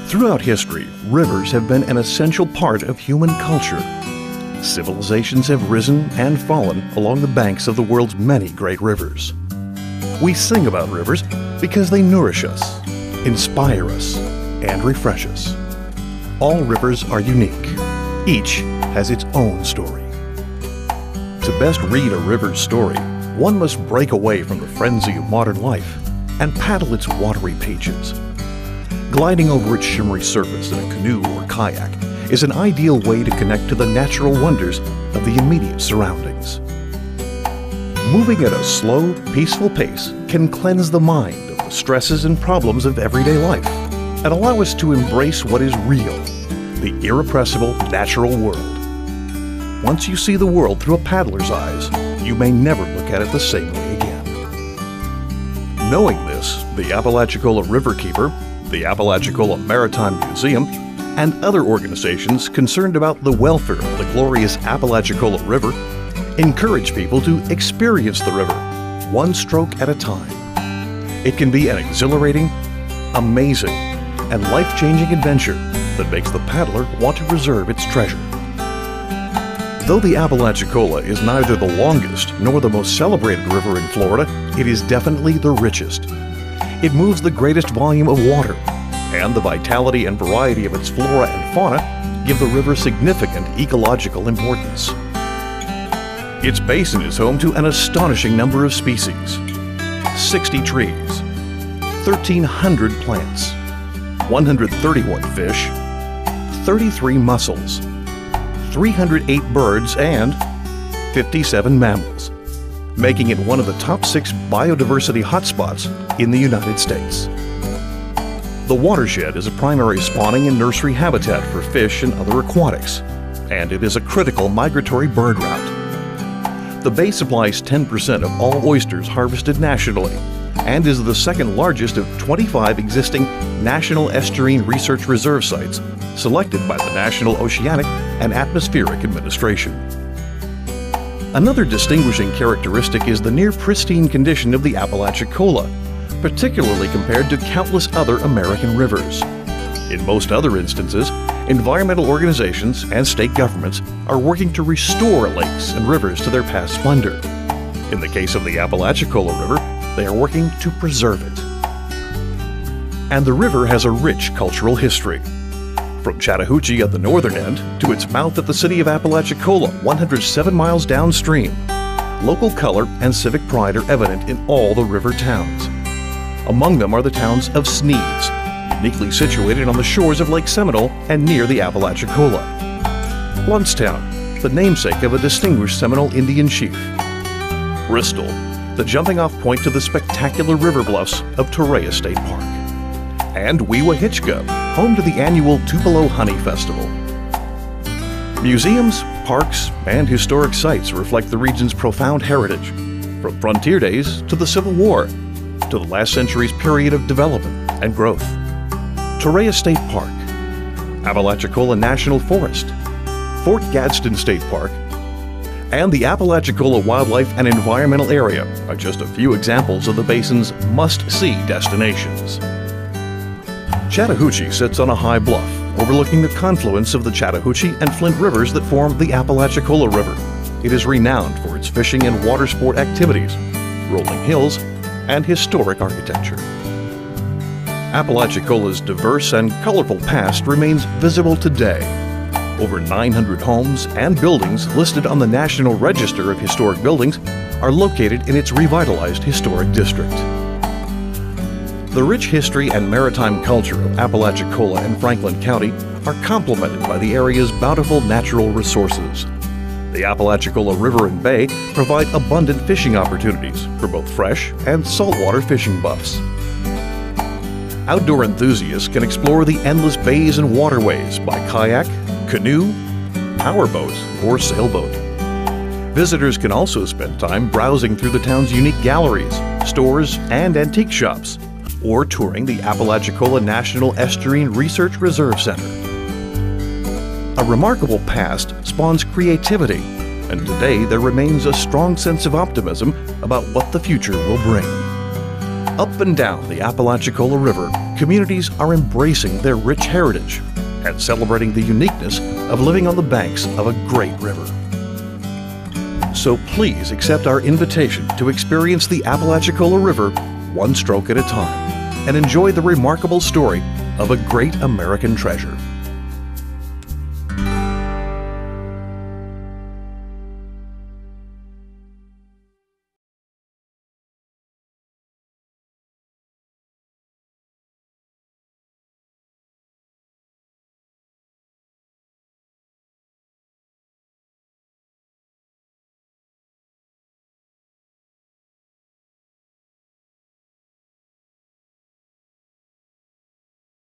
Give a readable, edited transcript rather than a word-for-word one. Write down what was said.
Throughout history, rivers have been an essential part of human culture. Civilizations have risen and fallen along the banks of the world's many great rivers. We sing about rivers because they nourish us, inspire us, and refresh us. All rivers are unique. Each has its own story. To best read a river's story, one must break away from the frenzy of modern life and paddle its watery pages. Gliding over its shimmery surface in a canoe or kayak is an ideal way to connect to the natural wonders of the immediate surroundings. Moving at a slow, peaceful pace can cleanse the mind of the stresses and problems of everyday life and allow us to embrace what is real, the irrepressible natural world. Once you see the world through a paddler's eyes, you may never look at it the same way again. Knowing this, the Apalachicola Riverkeeper, the Apalachicola Maritime Museum, and other organizations concerned about the welfare of the glorious Apalachicola River encourage people to experience the river, one stroke at a time. It can be an exhilarating, amazing, and life-changing adventure that makes the paddler want to preserve its treasure. Though the Apalachicola is neither the longest nor the most celebrated river in Florida, it is definitely the richest. It moves the greatest volume of water, and the vitality and variety of its flora and fauna give the river significant ecological importance. Its basin is home to an astonishing number of species: 60 trees, 1,300 plants, 131 fish, 33 mussels, 308 birds, and 57 mammals, making it one of the top 6 biodiversity hotspots in the United States. The watershed is a primary spawning and nursery habitat for fish and other aquatics, and it is a critical migratory bird route. The bay supplies 10% of all oysters harvested nationally and is the second largest of 25 existing National Estuarine Research Reserve sites selected by the National Oceanic and Atmospheric Administration. Another distinguishing characteristic is the near pristine condition of the Apalachicola, particularly compared to countless other American rivers. In most other instances, environmental organizations and state governments are working to restore lakes and rivers to their past splendor. In the case of the Apalachicola River, they are working to preserve it. And the river has a rich cultural history. From Chattahoochee at the northern end to its mouth at the city of Apalachicola, 107 miles downstream, local color and civic pride are evident in all the river towns. Among them are the towns of Sneads, uniquely situated on the shores of Lake Seminole and near the Apalachicola; Blountstown, the namesake of a distinguished Seminole Indian chief; Bristol, the jumping-off point to the spectacular river bluffs of Torrey State Park; and Weewahitchka, home to the annual Tupelo Honey Festival. Museums, parks, and historic sites reflect the region's profound heritage, from frontier days to the Civil War, to the last century's period of development and growth. Torrey State Park, Apalachicola National Forest, Fort Gadsden State Park, and the Apalachicola Wildlife and Environmental Area are just a few examples of the basin's must-see destinations. Chattahoochee sits on a high bluff overlooking the confluence of the Chattahoochee and Flint rivers that form the Apalachicola River. It is renowned for its fishing and water sport activities, rolling hills, and historic architecture. Apalachicola's diverse and colorful past remains visible today. Over 900 homes and buildings listed on the National Register of Historic Buildings are located in its revitalized historic district. The rich history and maritime culture of Apalachicola and Franklin County are complemented by the area's bountiful natural resources. The Apalachicola River and Bay provide abundant fishing opportunities for both fresh and saltwater fishing buffs. Outdoor enthusiasts can explore the endless bays and waterways by kayak, canoe, powerboat, or sailboat. Visitors can also spend time browsing through the town's unique galleries, stores, and antique shops, or touring the Apalachicola National Estuarine Research Reserve Center. A remarkable past spawns creativity, and today there remains a strong sense of optimism about what the future will bring. Up and down the Apalachicola River, communities are embracing their rich heritage and celebrating the uniqueness of living on the banks of a great river. So please accept our invitation to experience the Apalachicola River one stroke at a time and enjoy the remarkable story of a great American treasure.